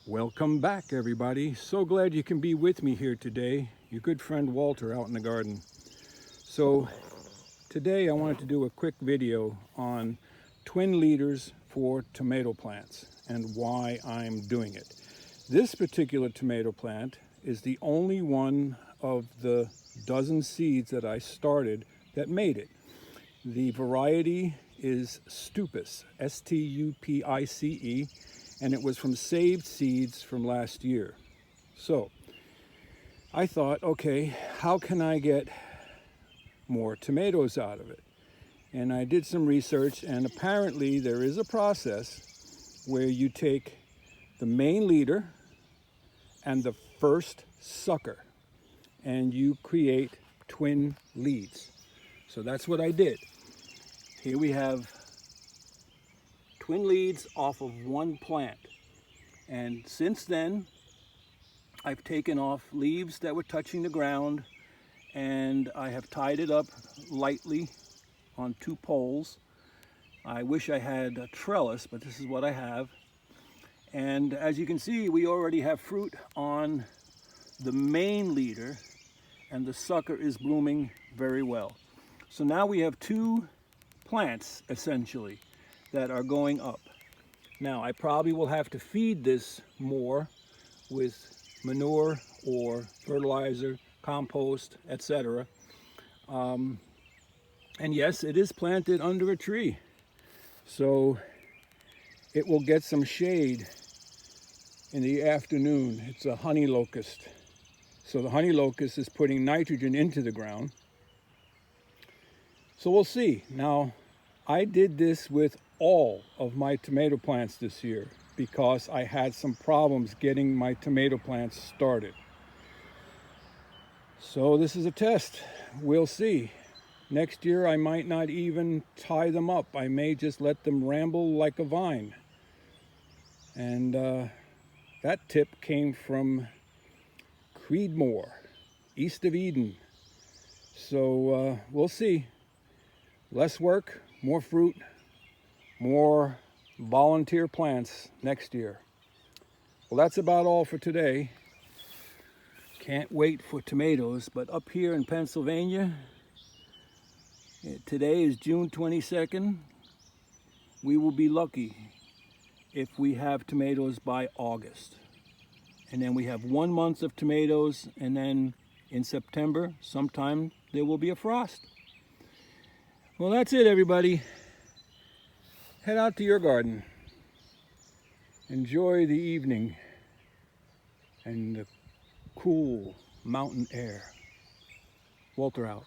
Welcome back, everybody. So glad you can be with me here today. Your good friend Walter out in the garden. So today I wanted to do a quick video on twin leaders for tomato plants and why I'm doing it. This particular tomato plant is the only one of the dozen seeds that I started that made it. The variety is Stupis, S-T-U-P-I-C-E, and it was from saved seeds from last year. So I thought, okay, how can I get more tomatoes out of it? And I did some research, and apparently there is a process where you take the main leader and the first sucker and you create twin leads. So that's what I did. Here we have twin leads off of one plant, and since then I've taken off leaves that were touching the ground, and I have tied it up lightly on 2 poles. I wish I had a trellis, but this is what I have. And as you can see, we already have fruit on the main leader, and the sucker is blooming very well. So now we have 2 plants essentially that are going up. Now I probably will have to feed this more with manure or fertilizer, compost, etc. And yes, it is planted under a tree, so it will get some shade in the afternoon. It's a honey locust. So the honey locust is putting nitrogen into the ground. So we'll see. Now, I did this with all of my tomato plants this year because I had some problems getting my tomato plants started. So this is a test. We'll see. Next year I might not even tie them up. I may just let them ramble like a vine. And that tip came from Creedmoor, east of Eden. So we'll see. Less work, more fruit, more volunteer plants next year. Well, that's about all for today. Can't wait for tomatoes, but up here in Pennsylvania, today is June 22nd. We will be lucky if we have tomatoes by August. And then we have 1 month of tomatoes, and then in September, sometime there will be a frost. Well, that's it, everybody. Head out to your garden. Enjoy the evening and the cool mountain air. Walter out.